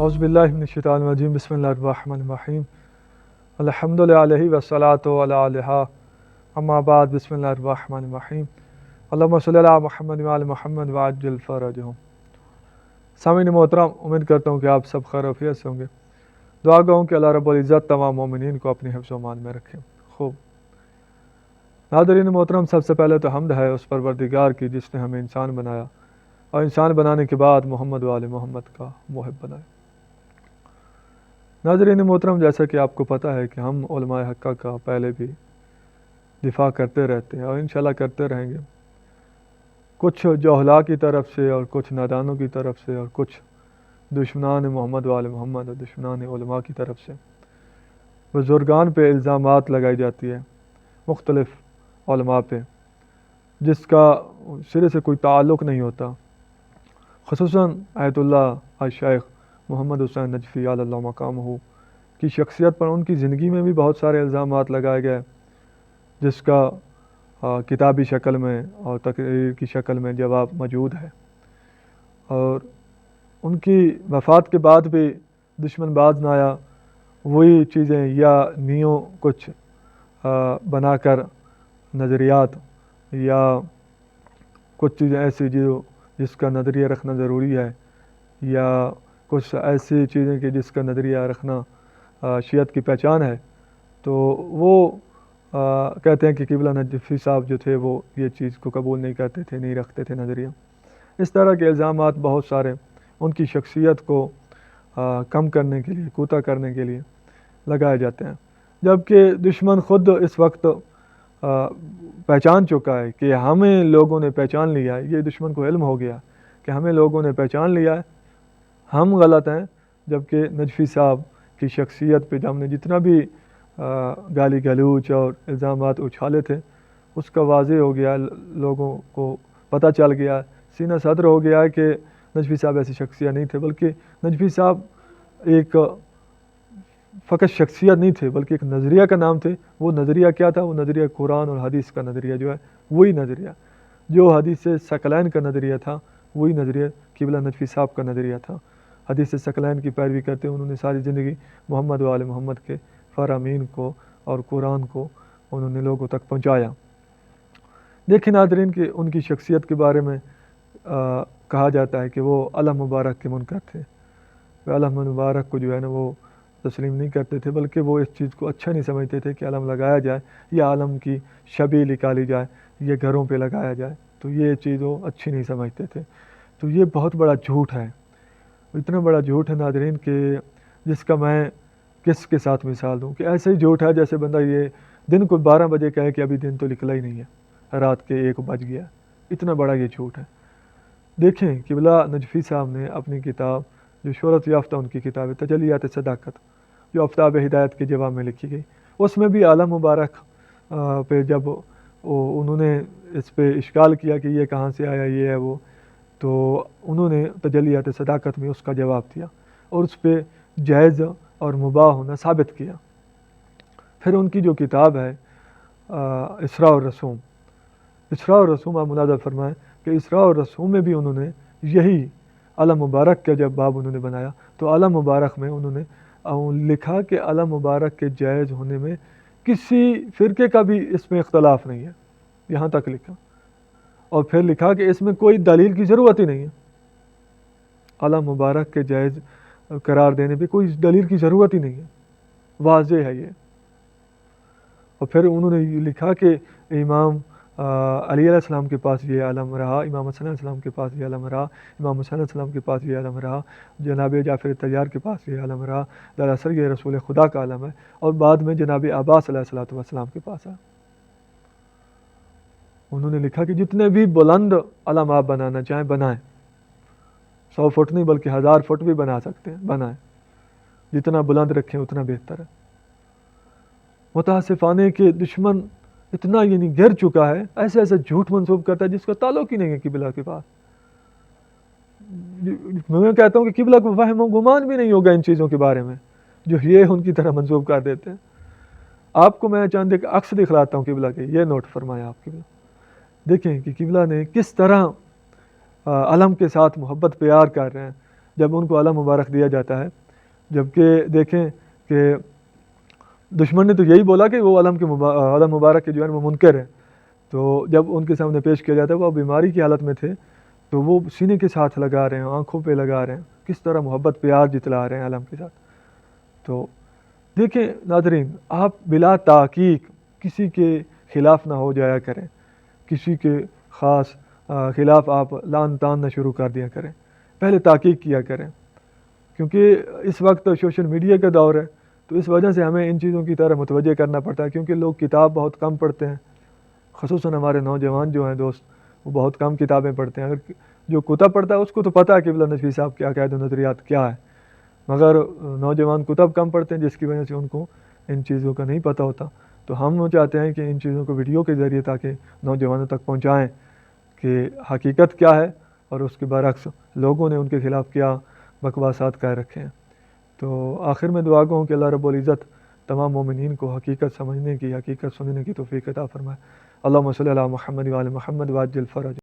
اعوذ باللہ من الشیطان الرجیم بسم اللہ الرحمن الرحیم الحمدللہ والصلاۃ علیہ اما بعد بسم اللہ الرحمن الرحیم اللہم صلی علی محمد وعلی محمد وعجل فرجہم۔ سامعین محترم، امید کرتا ہوں کہ آپ سب خیر و عافیت سے ہوں گے۔ دعا گو ہوں کہ اللہ رب العزت تمام مومنین کو اپنی حفظ و امان میں رکھے۔ خوب ناظرین محترم، سب سے پہلے تو حمد ہے اس پروردگار کی جس نے ہمیں انسان بنایا اور انسان بنانے کے بعد محمد وآل محمد کا محب بنایا۔ ناظرین محترم، جیسا کہ آپ کو پتہ ہے کہ ہم علماء حقہ کا پہلے بھی دفاع کرتے رہتے ہیں اور انشاءاللہ کرتے رہیں گے، کچھ جہلاء کی طرف سے اور کچھ نادانوں کی طرف سے اور کچھ دشمنان محمد وآل محمد اور دشمنان علماء کی طرف سے بزرگان پہ الزامات لگائی جاتی ہے، مختلف علماء پہ، جس کا سرے سے کوئی تعلق نہیں ہوتا۔ خصوصاً آیت اللہ شیخ محمد حسین نجفی علی اللہ مقامہ کی شخصیت پر، ان کی زندگی میں بھی بہت سارے الزامات لگائے گئے، جس کا کتابی شکل میں اور تقریر کی شکل میں جواب موجود ہے۔ اور ان کی وفات کے بعد بھی دشمن باز نہ آیا، وہی چیزیں یا نیوں کچھ بنا کر نظریات یا کچھ چیزیں ایسی جس کا نظریہ رکھنا ضروری ہے، یا کچھ ایسی چیزیں کہ جس کا نظریہ رکھنا شیعت کی پہچان ہے، تو وہ کہتے ہیں کہ قبلہ نجفی صاحب جو تھے وہ یہ چیز کو قبول نہیں کرتے تھے، نہیں رکھتے تھے نظریہ۔ اس طرح کے الزامات بہت سارے ان کی شخصیت کو کم کرنے کے لیے، کوتا کرنے کے لیے لگائے جاتے ہیں، جبکہ دشمن خود اس وقت پہچان چکا ہے کہ ہمیں لوگوں نے پہچان لیا ہے۔ یہ دشمن کو علم ہو گیا کہ ہمیں لوگوں نے پہچان لیا ہے، ہم غلط ہیں، جبکہ نجفی صاحب کی شخصیت پہ ہم نے جتنا بھی گالی گلوچ اور الزامات اچھالے تھے، اس کا واضح ہو گیا، لوگوں کو پتہ چل گیا، سینہ صدر ہو گیا کہ نجفی صاحب ایسی شخصیت نہیں تھے، بلکہ نجفی صاحب ایک فقط شخصیت نہیں تھے بلکہ ایک نظریہ کا نام تھے۔ وہ نظریہ کیا تھا؟ وہ نظریہ قرآن اور حدیث کا نظریہ جو ہے، وہی نظریہ جو حدیث ثقلین کا نظریہ تھا، وہی نظریہ قبلہ نجفی صاحب کا نظریہ تھا۔ حدیث ثقلین کی پیروی کرتے انہوں نے ساری زندگی محمد وآل محمد کے فرامین کو اور قرآن کو انہوں نے لوگوں تک پہنچایا۔ دیکھیں ناظرین کہ ان کی شخصیت کے بارے میں کہا جاتا ہے کہ وہ علم مبارک کے منکر تھے۔ وہ علم مبارک کو جو ہے نا وہ تسلیم نہیں کرتے تھے، بلکہ وہ اس چیز کو اچھا نہیں سمجھتے تھے کہ علم لگایا جائے یا علم کی شبیہ نکالی جائے، یہ گھروں پہ لگایا جائے، تو یہ چیز وہ اچھی نہیں سمجھتے تھے۔ تو یہ بہت بڑا جھوٹ ہے، اتنا بڑا جھوٹ ہے ناظرین کہ جس کا میں کس کے ساتھ مثال دوں، کہ ایسے ہی جھوٹ ہے جیسے بندہ یہ دن کو 12 بجے کہے کہ ابھی دن تو نکلا ہی نہیں ہے، رات کے 1 بج گیا، اتنا بڑا یہ جھوٹ ہے۔ دیکھیں قبلہ نجفی صاحب نے اپنی کتاب جو شہرت یافتہ ان کی کتاب ہے تجلیات صداقت، جو آفتاب ہدایت کے جواب میں لکھی گئی، اس میں بھی عالم مبارک پہ جب انہوں نے اس پہ اشکال کیا کہ یہ کہاں سے آیا، یہ ہے وہ، تو انہوں نے تجلیات صداقت میں اس کا جواب دیا اور اس پہ جائز اور مباح ہونا ثابت کیا۔ پھر ان کی جو کتاب ہے اسراء والرسوم، اسراء والرسوم، آپ ملاحظہ فرمائیں کہ اسراء والرسوم میں بھی انہوں نے یہی علم مبارک کا جب باب انہوں نے بنایا، تو علم مبارک میں انہوں نے لکھا کہ علم مبارک کے جائز ہونے میں کسی فرقے کا بھی اس میں اختلاف نہیں ہے، یہاں تک لکھا، اور پھر لکھا کہ اس میں کوئی دلیل کی ضرورت ہی نہیں ہے، علم مبارک کے جائز قرار دینے پہ کوئی دلیل کی ضرورت ہی نہیں ہے، واضح ہے یہ۔ اور پھر انہوں نے لکھا کہ امام علی علیہ السلام کے پاس یہ علم رہا، امام حسن علیہ السلام کے پاس یہ علم رہا، امام حسین علیہ السلام کے پاس یہ علم رہا، جناب جعفر طیار کے پاس یہ علم رہا، دراصل یہ رسول خدا کا علم ہے، اور بعد میں جناب عباس علیہ السلام کے پاس ہے۔ انہوں نے لکھا کہ جتنے بھی بلند علم آپ بنانا چاہیں بنائیں، 100 فٹ نہیں بلکہ 1000 فٹ بھی بنا سکتے ہیں، بنائیں، جتنا بلند رکھیں اتنا بہتر ہے۔ متاسفانہ کہ دشمن اتنا گر چکا ہے، ایسے ایسے جھوٹ منسوب کرتا ہے جس کا تعلق ہی نہیں ہے قبلہ کے پاس۔ میں کہتا ہوں کہ قبلہ کو وہم و گمان بھی نہیں ہوگا ان چیزوں کے بارے میں جو یہ ان کی طرح منسوب کر دیتے ہیں۔ آپ کو میں چاند ایک عکس دکھلاتا ہوں قبلہ کے، یہ نوٹ فرمایا آپ قبلہ دیکھیں کہ قبلہ نے کس طرح علم کے ساتھ محبت پیار کر رہے ہیں، جب ان کو علم مبارک دیا جاتا ہے، جبکہ دیکھیں کہ دشمن نے تو یہی بولا کہ وہ علم مبارک کے جو ہے وہ منکر ہیں، تو جب ان کے سامنے پیش کیا جاتا ہے وہ بیماری کی حالت میں تھے تو وہ سینے کے ساتھ لگا رہے ہیں، آنکھوں پہ لگا رہے ہیں، کس طرح محبت پیار جتلا رہے ہیں علم کے ساتھ۔ تو دیکھیں ناظرین، آپ بلا تحقیق کسی کے خلاف نہ ہو جایا کریں، کسی کے خاص خلاف آپ لعن طعن نہ شروع کر دیا کریں، پہلے تحقیق کیا کریں، کیونکہ اس وقت سوشل میڈیا کا دور ہے، تو اس وجہ سے ہمیں ان چیزوں کی طرح متوجہ کرنا پڑتا ہے، کیونکہ لوگ کتاب بہت کم پڑھتے ہیں، خصوصاً ہمارے نوجوان جو ہیں دوست وہ بہت کم کتابیں پڑھتے ہیں۔ اگر جو کتب پڑھتا ہے اس کو تو پتہ ہے کہ قبلہ نجفی صاحب کے عقائد و نظریات کیا ہے، مگر نوجوان کتب کم پڑھتے ہیں جس کی وجہ سے ان کو ان چیزوں کا نہیں پتہ ہوتا۔ تو ہم چاہتے ہیں کہ ان چیزوں کو ویڈیو کے ذریعے تاکہ نوجوانوں تک پہنچائیں کہ حقیقت کیا ہے اور اس کے برعکس لوگوں نے ان کے خلاف کیا بکواسات کہہ رکھے ہیں۔ تو آخر میں دعا گو ہوں کہ اللہ رب العزت تمام مومنین کو حقیقت سمجھنے کی، حقیقت سننے کی توفیق عطا فرمائے۔ اللہم صلی علی محمد و آل محمد وعجل فرج۔